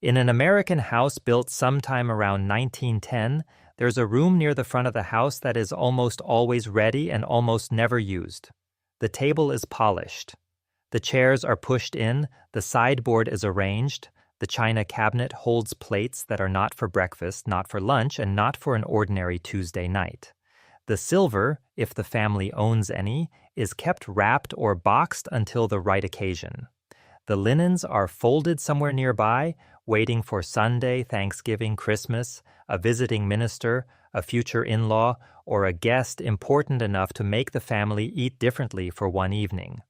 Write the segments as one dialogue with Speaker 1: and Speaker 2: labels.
Speaker 1: In an American house built sometime around 1910, there's a room near the front of the house that is almost always ready and almost never used. The table is polished. The chairs are pushed in, the sideboard is arranged, the china cabinet holds plates that are not for breakfast, not for lunch, and not for an ordinary Tuesday night. The silver, if the family owns any, is kept wrapped or boxed until the right occasion. The linens are folded somewhere nearby, waiting for Sunday, Thanksgiving, Christmas, a visiting minister, a future in-law, or a guest important enough to make the family eat differently for one evening.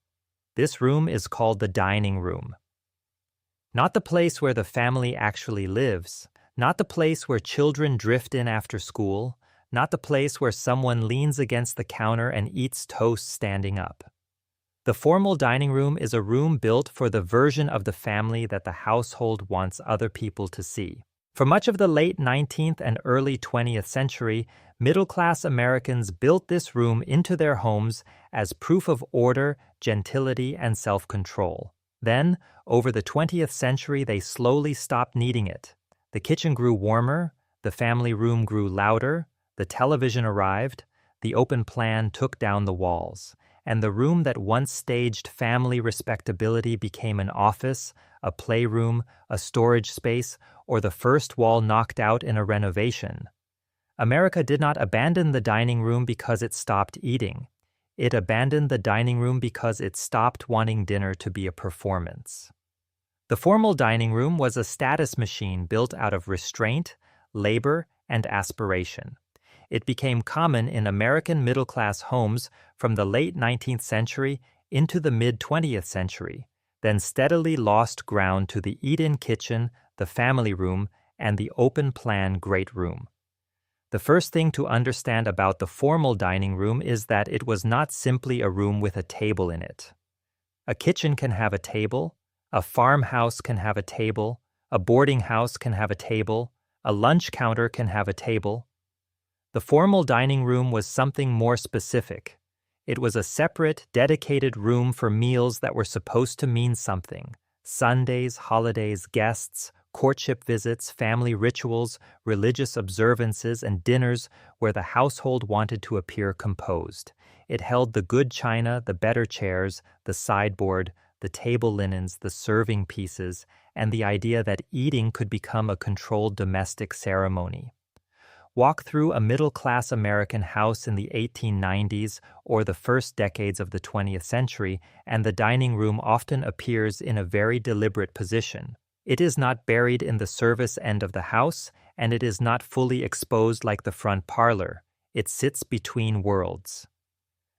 Speaker 1: This room is called the dining room. Not the place where the family actually lives, not the place where children drift in after school, not the place where someone leans against the counter and eats toast standing up. The formal dining room is a room built for the version of the family that the household wants other people to see. For much of the late 19th and early 20th century, middle-class Americans built this room into their homes as proof of order, gentility, and self-control. Then, over the 20th century, they slowly stopped needing it. The kitchen grew warmer, the family room grew louder, the television arrived, the open plan took down the walls, and the room that once staged family respectability became an office, a playroom, a storage space, or the first wall knocked out in a renovation. America did not abandon the dining room because it stopped eating. It abandoned the dining room because it stopped wanting dinner to be a performance. The formal dining room was a status machine built out of restraint, labor, and aspiration. It became common in American middle-class homes from the late 19th century into the mid-20th century, then steadily lost ground to the eat-in kitchen, the family room, and the open-plan great room. The first thing to understand about the formal dining room is that it was not simply a room with a table in it. A kitchen can have a table, a farmhouse can have a table, a boarding house can have a table, a lunch counter can have a table. The formal dining room was something more specific. It was a separate, dedicated room for meals that were supposed to mean something: Sundays, holidays, guests, courtship visits, family rituals, religious observances, and dinners where the household wanted to appear composed. It held the good china, the better chairs, the sideboard, the table linens, the serving pieces, and the idea that eating could become a controlled domestic ceremony. Walk through a middle-class American house in the 1890s or the first decades of the 20th century, and the dining room often appears in a very deliberate position. It is not buried in the service end of the house, and it is not fully exposed like the front parlor. It sits between worlds.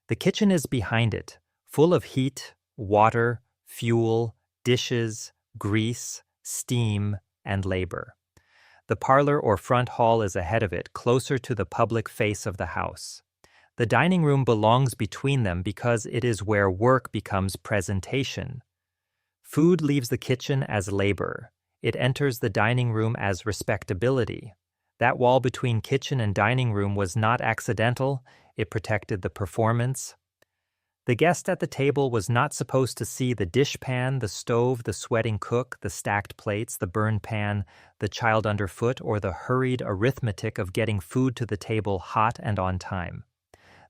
Speaker 1: The kitchen is behind it, full of heat, water, fuel, dishes, grease, steam, and labor. The parlor or front hall is ahead of it, closer to the public face of the house. The dining room belongs between them because it is where work becomes presentation. Food leaves the kitchen as labor. It enters the dining room as respectability. That wall between kitchen and dining room was not accidental. It protected the performance. The guest at the table was not supposed to see the dishpan, the stove, the sweating cook, the stacked plates, the burned pan, the child underfoot, or the hurried arithmetic of getting food to the table hot and on time.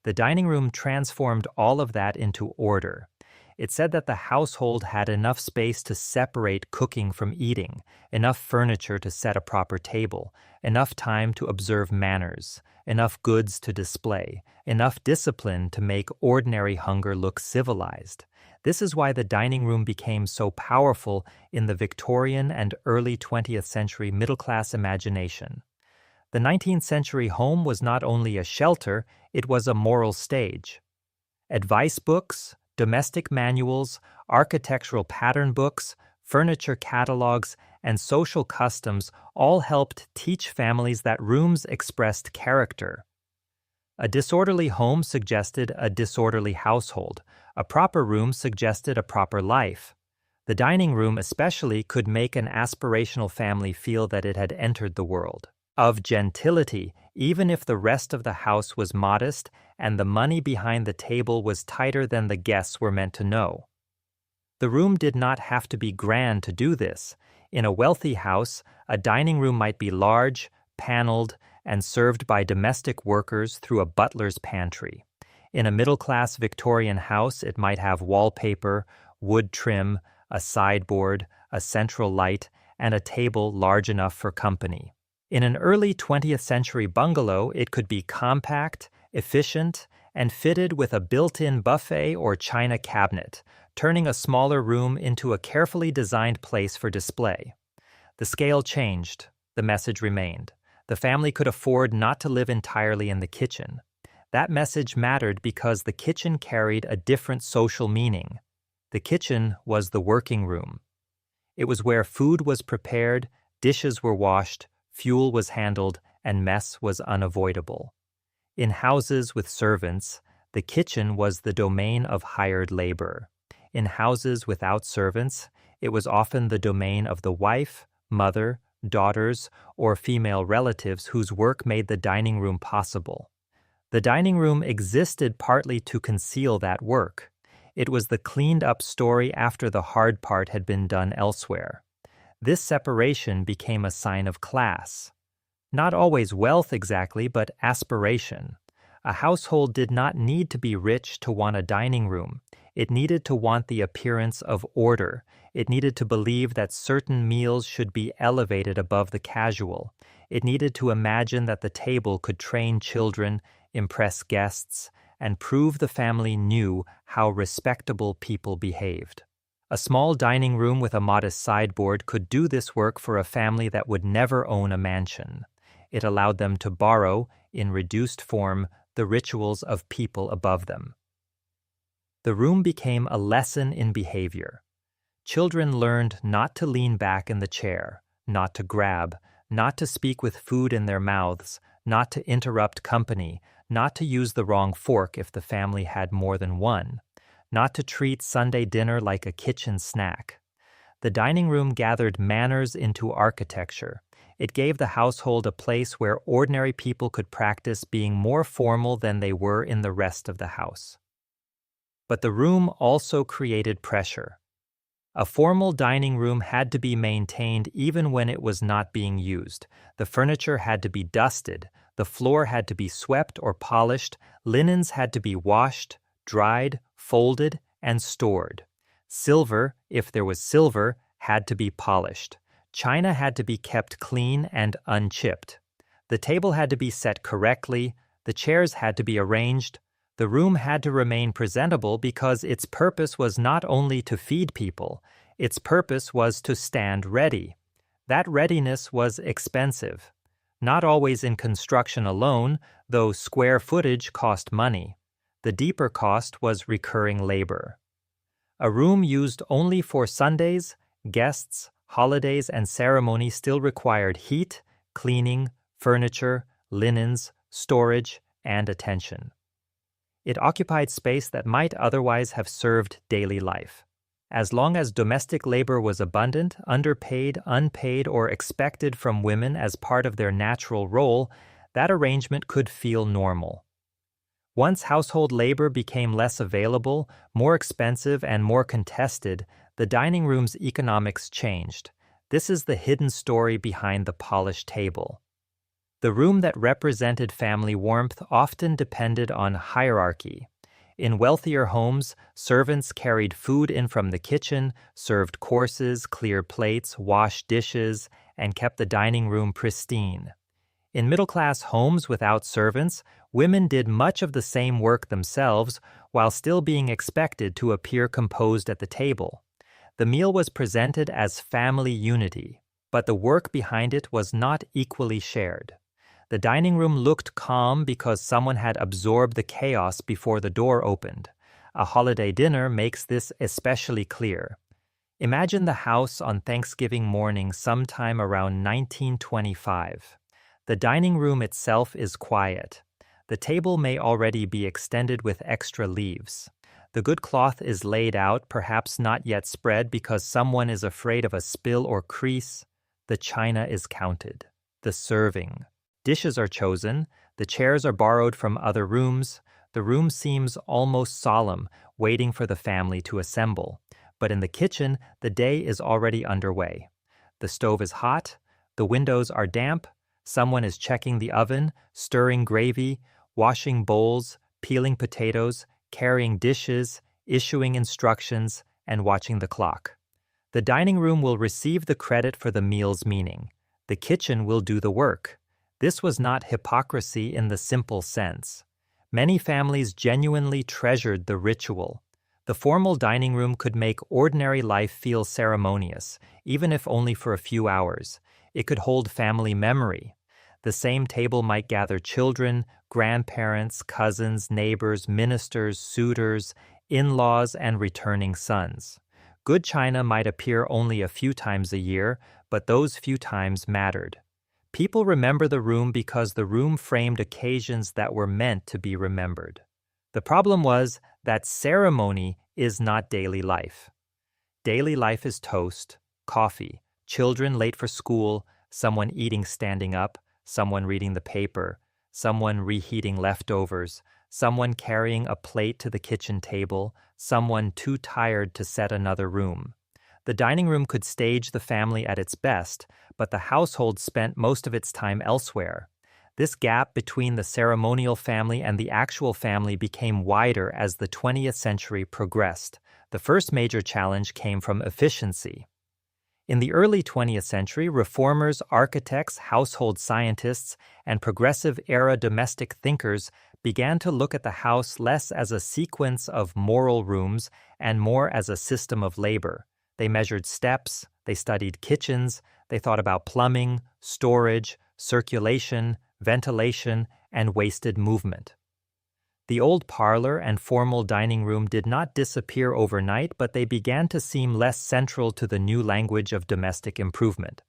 Speaker 1: The dining room transformed all of that into order. It said that the household had enough space to separate cooking from eating, enough furniture to set a proper table, enough time to observe manners, enough goods to display, enough discipline to make ordinary hunger look civilized. This is why the dining room became so powerful in the Victorian and early 20th century middle-class imagination. The 19th century home was not only a shelter, it was a moral stage. Advice books, domestic manuals, architectural pattern books, furniture catalogs, and social customs all helped teach families that rooms expressed character. A disorderly home suggested a disorderly household. A proper room suggested a proper life. The dining room especially could make an aspirational family feel that it had entered the world of gentility, even if the rest of the house was modest and the money behind the table was tighter than the guests were meant to know. The room did not have to be grand to do this. In a wealthy house, a dining room might be large, paneled, and served by domestic workers through a butler's pantry. In a middle-class Victorian house, it might have wallpaper, wood trim, a sideboard, a central light, and a table large enough for company. In an early 20th century bungalow, it could be compact, efficient, and fitted with a built-in buffet or china cabinet, turning a smaller room into a carefully designed place for display. The scale changed. The message remained. The family could afford not to live entirely in the kitchen. That message mattered because the kitchen carried a different social meaning. The kitchen was the working room. It was where food was prepared, dishes were washed, fuel was handled, and mess was unavoidable. In houses with servants, the kitchen was the domain of hired labor. In houses without servants, it was often the domain of the wife, mother, daughters, or female relatives whose work made the dining room possible. The dining room existed partly to conceal that work. It was the cleaned-up story after the hard part had been done elsewhere. This separation became a sign of class. Not always wealth exactly, but aspiration. A household did not need to be rich to want a dining room. It needed to want the appearance of order. It needed to believe that certain meals should be elevated above the casual. It needed to imagine that the table could train children, impress guests, and prove the family knew how respectable people behaved. A small dining room with a modest sideboard could do this work for a family that would never own a mansion. It allowed them to borrow, in reduced form, the rituals of people above them. The room became a lesson in behavior. Children learned not to lean back in the chair, not to grab, not to speak with food in their mouths, not to interrupt company, not to use the wrong fork if the family had more than one, not to treat Sunday dinner like a kitchen snack. The dining room gathered manners into architecture. It gave the household a place where ordinary people could practice being more formal than they were in the rest of the house. But the room also created pressure. A formal dining room had to be maintained even when it was not being used. The furniture had to be dusted, the floor had to be swept or polished, linens had to be washed, dried, folded, and stored. Silver, if there was silver, had to be polished. China had to be kept clean and unchipped. The table had to be set correctly, the chairs had to be arranged. The room had to remain presentable because its purpose was not only to feed people, its purpose was to stand ready. That readiness was expensive. Not always in construction alone, though square footage cost money. The deeper cost was recurring labor. A room used only for Sundays, guests, holidays, and ceremonies still required heat, cleaning, furniture, linens, storage, and attention. It occupied space that might otherwise have served daily life. As long as domestic labor was abundant, underpaid, unpaid, or expected from women as part of their natural role, that arrangement could feel normal. Once household labor became less available, more expensive, and more contested, the dining room's economics changed. This is the hidden story behind the polished table. The room that represented family warmth often depended on hierarchy. In wealthier homes, servants carried food in from the kitchen, served courses, cleared plates, washed dishes, and kept the dining room pristine. In middle-class homes without servants, women did much of the same work themselves while still being expected to appear composed at the table. The meal was presented as family unity, but the work behind it was not equally shared. The dining room looked calm because someone had absorbed the chaos before the door opened. A holiday dinner makes this especially clear. Imagine the house on Thanksgiving morning sometime around 1925. The dining room itself is quiet. The table may already be extended with extra leaves. The good cloth is laid out, perhaps not yet spread because someone is afraid of a spill or crease. The china is counted. The serving. Dishes are chosen, the chairs are borrowed from other rooms, the room seems almost solemn, waiting for the family to assemble. But in the kitchen, the day is already underway. The stove is hot, the windows are damp, someone is checking the oven, stirring gravy, washing bowls, peeling potatoes, carrying dishes, issuing instructions, and watching the clock. The dining room will receive the credit for the meal's meaning. The kitchen will do the work. This was not hypocrisy in the simple sense. Many families genuinely treasured the ritual. The formal dining room could make ordinary life feel ceremonious, even if only for a few hours. It could hold family memory. The same table might gather children, grandparents, cousins, neighbors, ministers, suitors, in-laws, and returning sons. Good china might appear only a few times a year, but those few times mattered. People remember the room because the room framed occasions that were meant to be remembered. The problem was that ceremony is not daily life. Daily life is toast, coffee, children late for school, someone eating standing up, someone reading the paper, someone reheating leftovers, someone carrying a plate to the kitchen table, someone too tired to set another room. The dining room could stage the family at its best, but the household spent most of its time elsewhere. This gap between the ceremonial family and the actual family became wider as the 20th century progressed. The first major challenge came from efficiency. In the early 20th century, reformers, architects, household scientists, and progressive-era domestic thinkers began to look at the house less as a sequence of moral rooms and more as a system of labor. They measured steps, they studied kitchens, they thought about plumbing, storage, circulation, ventilation, and wasted movement. The old parlor and formal dining room did not disappear overnight, but they began to seem less central to the new language of domestic improvement.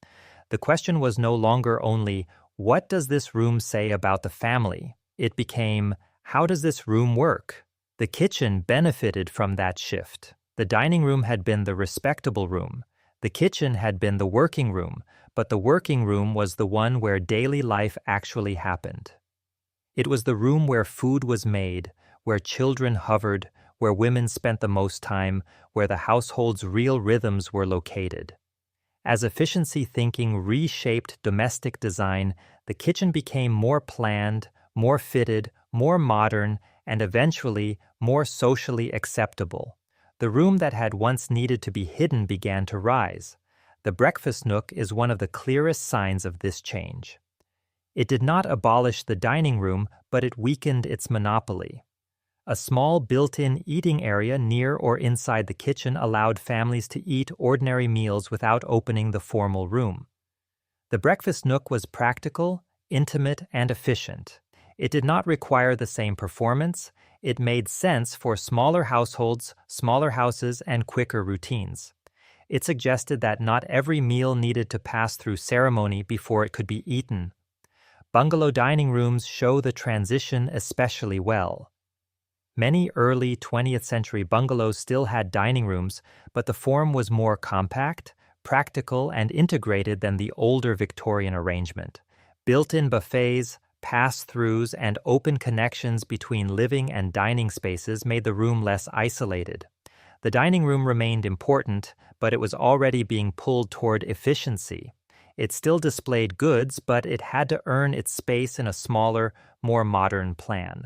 Speaker 1: The question was no longer only, what does this room say about the family? It became, how does this room work? The kitchen benefited from that shift. The dining room had been the respectable room. The kitchen had been the working room, but the working room was the one where daily life actually happened. It was the room where food was made, where children hovered, where women spent the most time, where the household's real rhythms were located. As efficiency thinking reshaped domestic design, the kitchen became more planned, more fitted, more modern, and eventually more socially acceptable. The room that had once needed to be hidden began to rise. The breakfast nook is one of the clearest signs of this change. It did not abolish the dining room, but it weakened its monopoly. A small built-in eating area near or inside the kitchen allowed families to eat ordinary meals without opening the formal room. The breakfast nook was practical, intimate, and efficient. It did not require the same performance. It made sense for smaller households, smaller houses, and quicker routines. It suggested that not every meal needed to pass through ceremony before it could be eaten. Bungalow dining rooms show the transition especially well. Many early 20th century bungalows still had dining rooms, but the form was more compact, practical, and integrated than the older Victorian arrangement. Built-in buffets, pass-throughs, and open connections between living and dining spaces made the room less isolated. The dining room remained important, but it was already being pulled toward efficiency. It still displayed goods, but it had to earn its space in a smaller, more modern plan.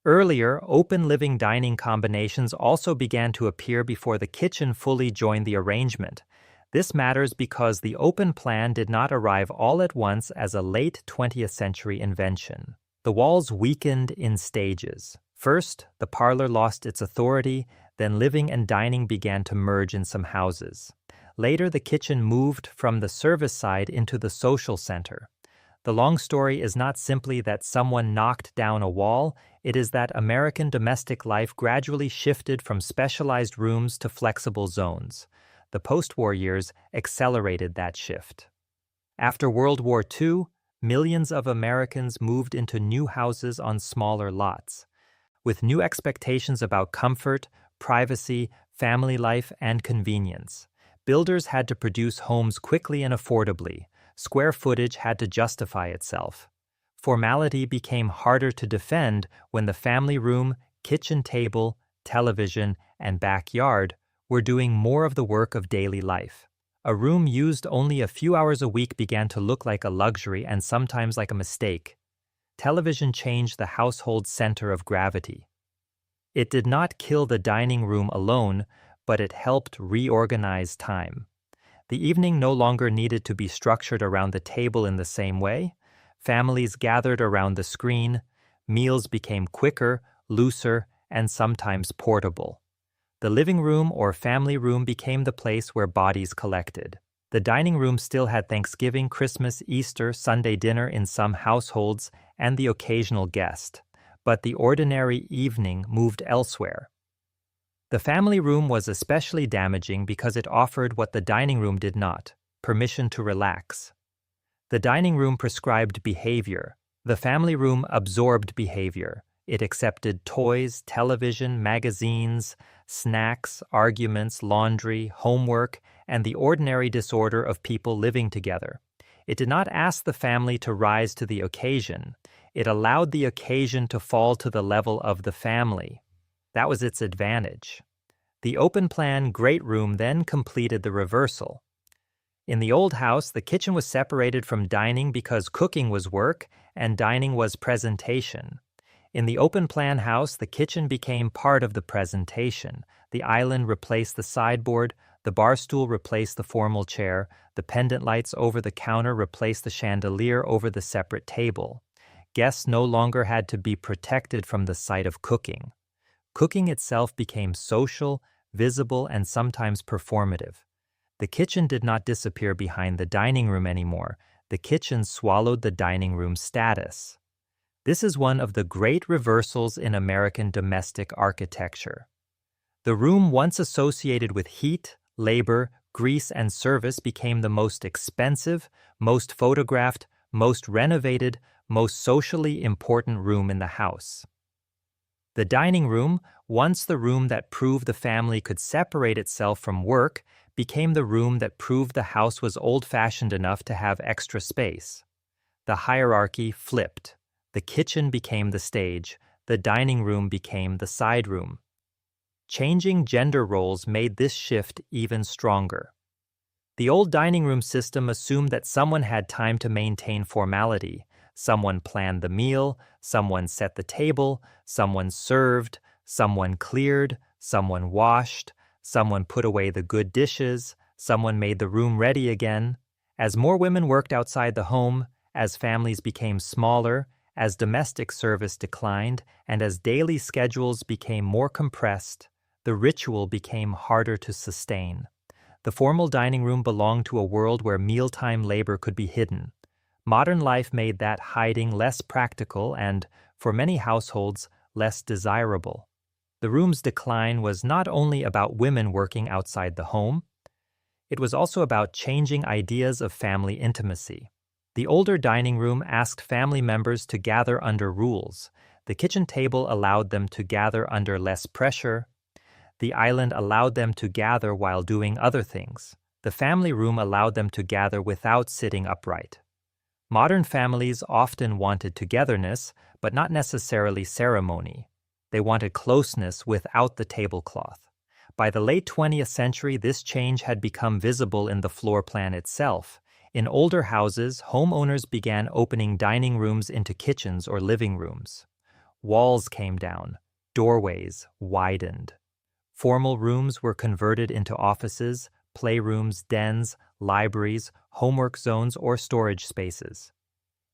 Speaker 1: Earlier, open living dining combinations also began to appear before the kitchen fully joined the arrangement. This matters because the open plan did not arrive all at once as a late 20th century invention. The walls weakened in stages. First, the parlor lost its authority, then living and dining began to merge in some houses. Later, the kitchen moved from the service side into the social center. The long story is not simply that someone knocked down a wall, it is that American domestic life gradually shifted from specialized rooms to flexible zones. The post-war years accelerated that shift. After World War II, millions of Americans moved into new houses on smaller lots. With new expectations about comfort, privacy, family life, and convenience. Builders had to produce homes quickly and affordably. Square footage had to justify itself. Formality became harder to defend when the family room, kitchen table, television, and backyard were doing more of the work of daily life. A room used only a few hours a week began to look like a luxury and sometimes like a mistake. Television changed the household's center of gravity. It did not kill the dining room alone, but it helped reorganize time. The evening no longer needed to be structured around the table in the same way. Families gathered around the screen. Meals became quicker, looser, and sometimes portable. The living room or family room became the place where bodies collected. The dining room still had Thanksgiving, Christmas, Easter, Sunday dinner in some households, and the occasional guest. But the ordinary evening moved elsewhere. The family room was especially damaging because it offered what the dining room did not: permission to relax. The dining room prescribed behavior. The family room absorbed behavior. It accepted toys, television, magazines, snacks, arguments, laundry, homework, and the ordinary disorder of people living together. It did not ask the family to rise to the occasion. It allowed the occasion to fall to the level of the family. That was its advantage. The open-plan great room then completed the reversal. In the old house, the kitchen was separated from dining because cooking was work and dining was presentation. In the open-plan house, the kitchen became part of the presentation. The island replaced the sideboard, the bar stool replaced the formal chair, the pendant lights over the counter replaced the chandelier over the separate table. Guests no longer had to be protected from the sight of cooking. Cooking itself became social, visible, and sometimes performative. The kitchen did not disappear behind the dining room anymore. The kitchen swallowed the dining room status. This is one of the great reversals in American domestic architecture. The room once associated with heat, labor, grease, and service became the most expensive, most photographed, most renovated, most socially important room in the house. The dining room, once the room that proved the family could separate itself from work, became the room that proved the house was old-fashioned enough to have extra space. The hierarchy flipped. The kitchen became the stage. The dining room became the side room. Changing gender roles made this shift even stronger. The old dining room system assumed that someone had time to maintain formality. Someone planned the meal, someone set the table, someone served, someone cleared, someone washed, someone put away the good dishes, someone made the room ready again. As more women worked outside the home, as families became smaller, as domestic service declined, and as daily schedules became more compressed, the ritual became harder to sustain. The formal dining room belonged to a world where mealtime labor could be hidden. Modern life made that hiding less practical and, for many households, less desirable. The room's decline was not only about women working outside the home, it was also about changing ideas of family intimacy. The older dining room asked family members to gather under rules. The kitchen table allowed them to gather under less pressure. The island allowed them to gather while doing other things. The family room allowed them to gather without sitting upright. Modern families often wanted togetherness, but not necessarily ceremony. They wanted closeness without the tablecloth. By the late 20th century, this change had become visible in the floor plan itself. In older houses, homeowners began opening dining rooms into kitchens or living rooms. Walls came down, doorways widened. Formal rooms were converted into offices, playrooms, dens, libraries, homework zones, or storage spaces.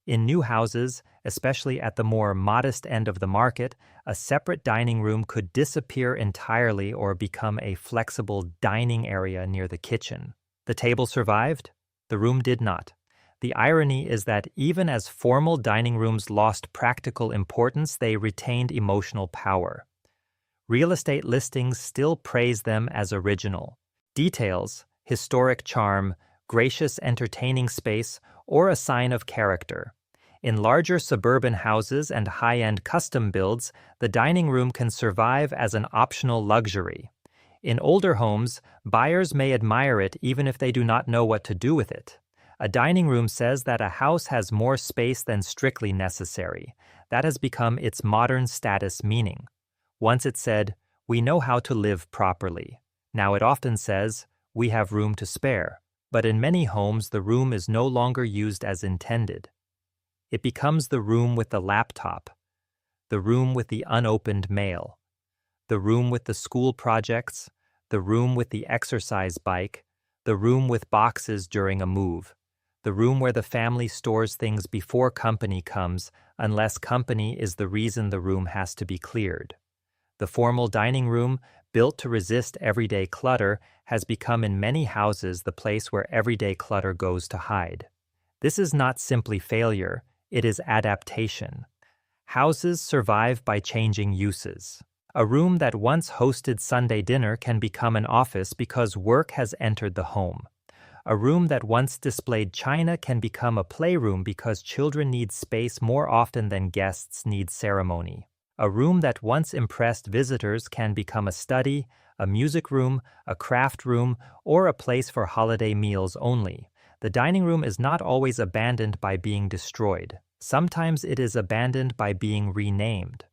Speaker 1: In new houses, especially at the more modest end of the market, a separate dining room could disappear entirely or become a flexible dining area near the kitchen. The table survived. The room did not. The irony is that even as formal dining rooms lost practical importance, they retained emotional power. Real estate listings still praise them as original. Details, historic charm, gracious entertaining space, or a sign of character. In larger suburban houses and high-end custom builds, the dining room can survive as an optional luxury. In older homes, buyers may admire it even if they do not know what to do with it. A dining room says that a house has more space than strictly necessary. That has become its modern status meaning. Once it said, "We know how to live properly." Now it often says, "We have room to spare." But in many homes, the room is no longer used as intended. It becomes the room with the laptop, the room with the unopened mail, the room with the school projects, the room with the exercise bike, the room with boxes during a move, the room where the family stores things before company comes, unless company is the reason the room has to be cleared. The formal dining room, built to resist everyday clutter, has become in many houses the place where everyday clutter goes to hide. This is not simply failure, it is adaptation. Houses survive by changing uses. A room that once hosted Sunday dinner can become an office because work has entered the home. A room that once displayed china can become a playroom because children need space more often than guests need ceremony. A room that once impressed visitors can become a study, a music room, a craft room, or a place for holiday meals only. The dining room is not always abandoned by being destroyed. Sometimes it is abandoned by being renamed.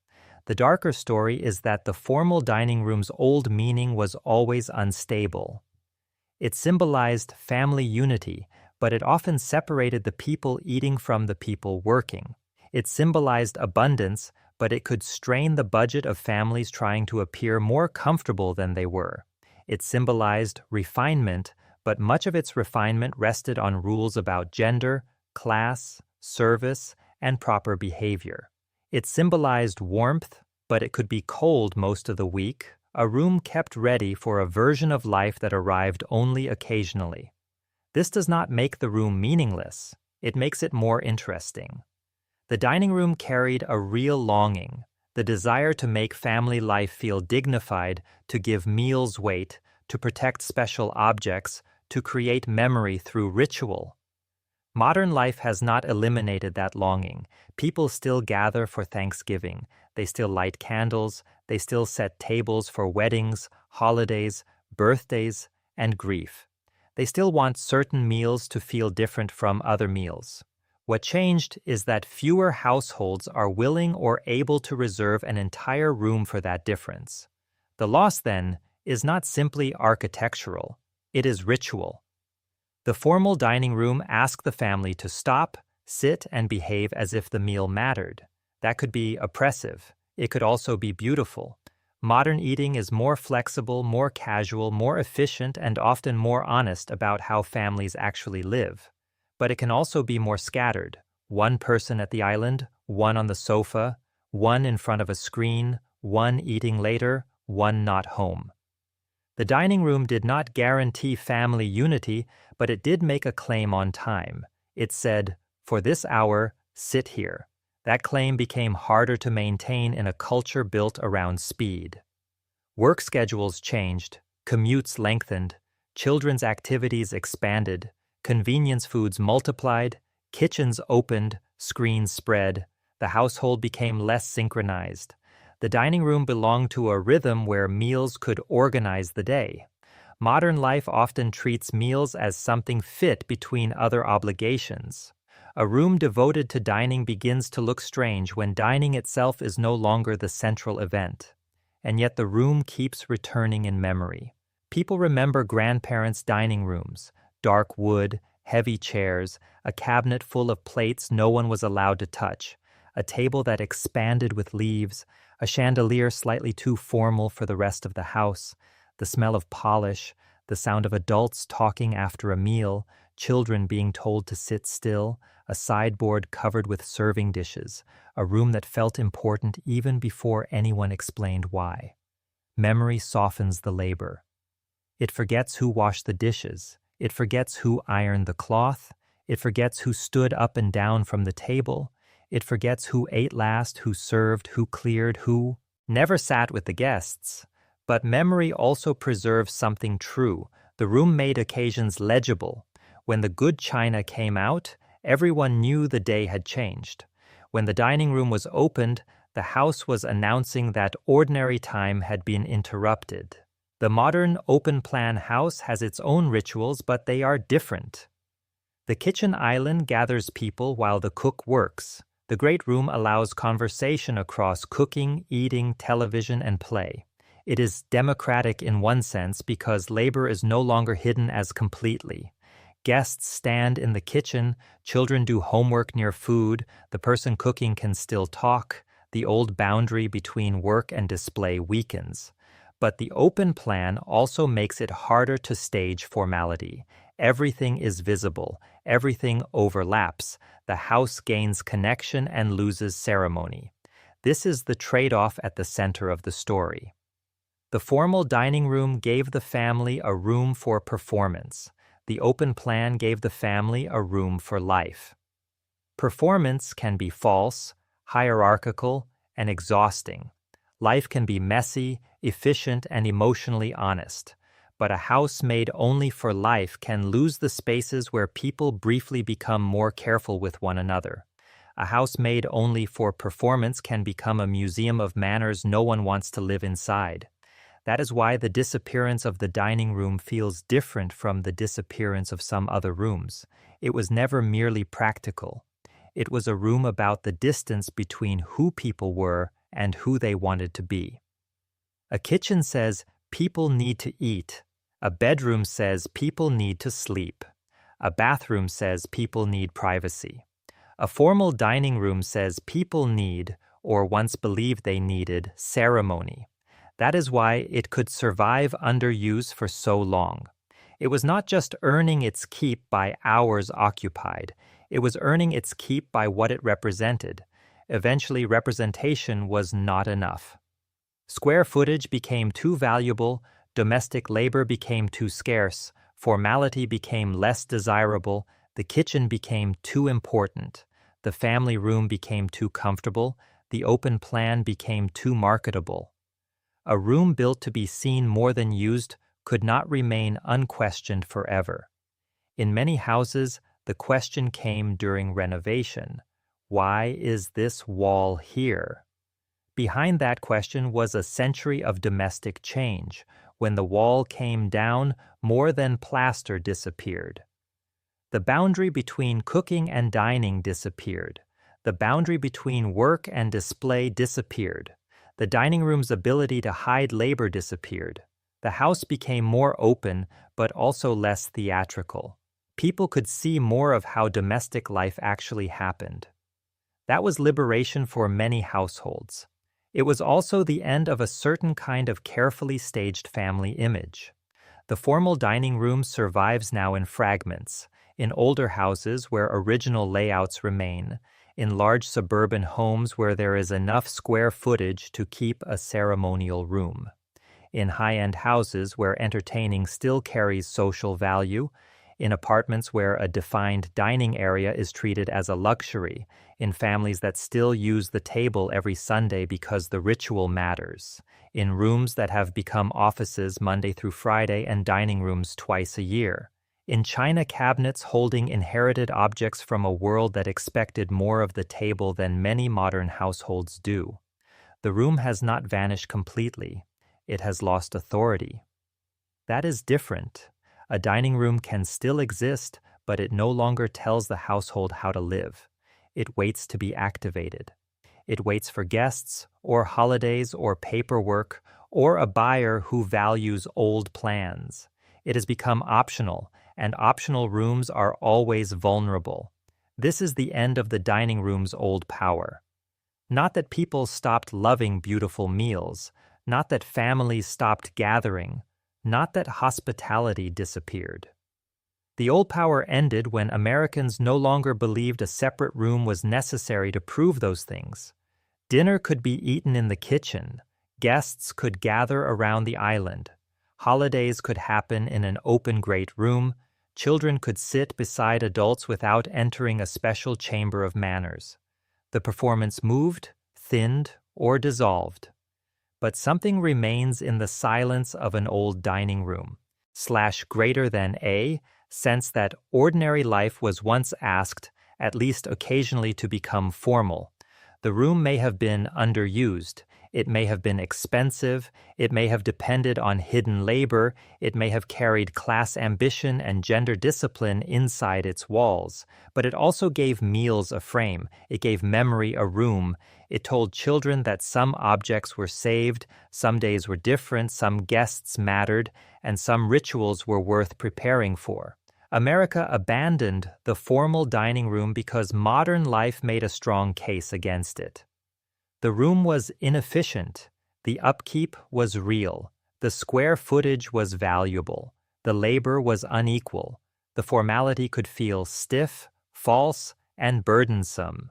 Speaker 1: The darker story is that the formal dining room's old meaning was always unstable. It symbolized family unity, but it often separated the people eating from the people working. It symbolized abundance, but it could strain the budget of families trying to appear more comfortable than they were. It symbolized refinement, but much of its refinement rested on rules about gender, class, service, and proper behavior. It symbolized warmth, but it could be cold most of the week, a room kept ready for a version of life that arrived only occasionally. This does not make the room meaningless, it makes it more interesting. The dining room carried a real longing, the desire to make family life feel dignified, to give meals weight, to protect special objects, to create memory through ritual. Modern life has not eliminated that longing. People still gather for Thanksgiving. They still light candles. They still set tables for weddings, holidays, birthdays, and grief. They still want certain meals to feel different from other meals. What changed is that fewer households are willing or able to reserve an entire room for that difference. The loss, then, is not simply architectural. It is ritual. The formal dining room asked the family to stop, sit, and behave as if the meal mattered. That could be oppressive. It could also be beautiful. Modern eating is more flexible, more casual, more efficient, and often more honest about how families actually live. But it can also be more scattered. One person at the island, one on the sofa, one in front of a screen, one eating later, one not home. The dining room did not guarantee family unity, but it did make a claim on time. It said, "For this hour, sit here." That claim became harder to maintain in a culture built around speed. Work schedules changed, commutes lengthened, children's activities expanded, convenience foods multiplied, kitchens opened, screens spread, the household became less synchronized. The dining room belonged to a rhythm where meals could organize the day. Modern life often treats meals as something fit between other obligations. A room devoted to dining begins to look strange when dining itself is no longer the central event. And yet the room keeps returning in memory. People remember grandparents' dining rooms, dark wood, heavy chairs, a cabinet full of plates no one was allowed to touch, a table that expanded with leaves, a chandelier slightly too formal for the rest of the house, the smell of polish, the sound of adults talking after a meal, children being told to sit still, a sideboard covered with serving dishes, a room that felt important even before anyone explained why. Memory softens the labor. It forgets who washed the dishes. It forgets who ironed the cloth. It forgets who stood up and down from the table. It forgets who ate last, who served, who cleared, who never sat with the guests. But memory also preserves something true. The room made occasions legible. When the good china came out, everyone knew the day had changed. When the dining room was opened, the house was announcing that ordinary time had been interrupted. The modern open-plan house has its own rituals, but they are different. The kitchen island gathers people while the cook works. The great room allows conversation across cooking, eating, television, and play. It is democratic in one sense because labor is no longer hidden as completely. Guests stand in the kitchen, children do homework near food, the person cooking can still talk, the old boundary between work and display weakens. But the open plan also makes it harder to stage formality. Everything is visible, everything overlaps, the house gains connection and loses ceremony. This is the trade-off at the center of the story. The formal dining room gave the family a room for performance. The open plan gave the family a room for life. Performance can be false, hierarchical, and exhausting. Life can be messy, efficient, and emotionally honest. But a house made only for life can lose the spaces where people briefly become more careful with one another. A house made only for performance can become a museum of manners no one wants to live inside. That is why the disappearance of the dining room feels different from the disappearance of some other rooms. It was never merely practical. It was a room about the distance between who people were and who they wanted to be. A kitchen says people need to eat. A bedroom says people need to sleep. A bathroom says people need privacy. A formal dining room says people need, or once believed they needed, ceremony. That is why it could survive underuse for so long. It was not just earning its keep by hours occupied, it was earning its keep by what it represented. Eventually, representation was not enough. Square footage became too valuable, domestic labor became too scarce, formality became less desirable, the kitchen became too important, the family room became too comfortable, the open plan became too marketable. A room built to be seen more than used could not remain unquestioned forever. In many houses, the question came during renovation: why is this wall here? Behind that question was a century of domestic change. When the wall came down, more than plaster disappeared. The boundary between cooking and dining disappeared. The boundary between work and display disappeared. The dining room's ability to hide labor disappeared. The house became more open, but also less theatrical. People could see more of how domestic life actually happened. That was liberation for many households. It was also the end of a certain kind of carefully staged family image. The formal dining room survives now in fragments, in older houses where original layouts remain, in large suburban homes where there is enough square footage to keep a ceremonial room, in high-end houses where entertaining still carries social value, in apartments where a defined dining area is treated as a luxury, in families that still use the table every Sunday because the ritual matters, in rooms that have become offices Monday through Friday and dining rooms twice a year, in china cabinets holding inherited objects from a world that expected more of the table than many modern households do. The room has not vanished completely. It has lost authority. That is different. A dining room can still exist, but it no longer tells the household how to live. It waits to be activated. It waits for guests, or holidays, or paperwork, or a buyer who values old plans. It has become optional, and optional rooms are always vulnerable. This is the end of the dining room's old power. Not that people stopped loving beautiful meals, not that families stopped gathering, not that hospitality disappeared. The old power ended when Americans no longer believed a separate room was necessary to prove those things. Dinner could be eaten in the kitchen. Guests could gather around the island. Holidays could happen in an open great room. Children could sit beside adults without entering a special chamber of manners. The performance moved, thinned, or dissolved. But something remains in the silence of an old dining room, / greater than A, sense that ordinary life was once asked, at least occasionally, to become formal. The room may have been underused, it may have been expensive, it may have depended on hidden labor, it may have carried class ambition and gender discipline inside its walls, but it also gave meals a frame, it gave memory a room, it told children that some objects were saved, some days were different, some guests mattered, and some rituals were worth preparing for. America abandoned the formal dining room because modern life made a strong case against it. The room was inefficient, the upkeep was real, the square footage was valuable, the labor was unequal, the formality could feel stiff, false, and burdensome.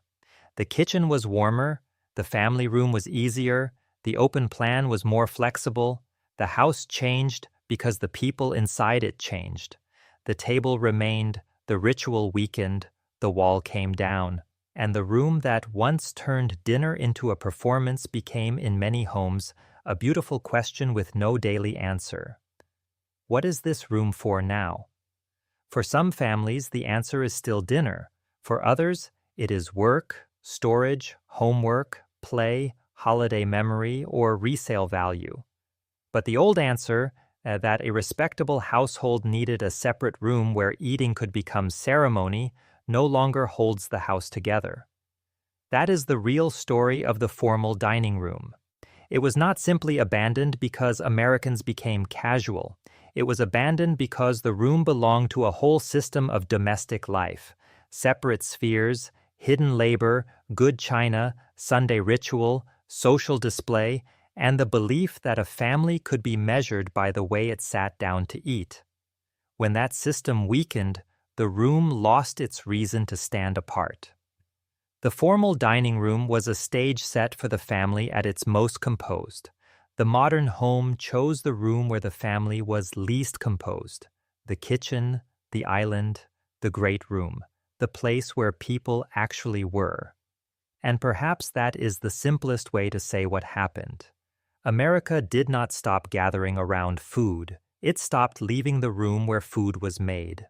Speaker 1: The kitchen was warmer, the family room was easier, the open plan was more flexible, the house changed because the people inside it changed. The table remained, the ritual weakened, the wall came down, and the room that once turned dinner into a performance became, in many homes, a beautiful question with no daily answer. What is this room for now? For some families, the answer is still dinner. For others, it is work, storage, homework, play, holiday memory, or resale value. But the old answer, that a respectable household needed a separate room where eating could become ceremony, no longer holds the house together. That is the real story of the formal dining room. It was not simply abandoned because Americans became casual. It was abandoned because the room belonged to a whole system of domestic life, separate spheres, hidden labor, good china, Sunday ritual, social display, and the belief that a family could be measured by the way it sat down to eat. When that system weakened, the room lost its reason to stand apart. The formal dining room was a stage set for the family at its most composed. The modern home chose the room where the family was least composed, the kitchen, the island, the great room, the place where people actually were. And perhaps that is the simplest way to say what happened. America did not stop gathering around food. It stopped leaving the room where food was made.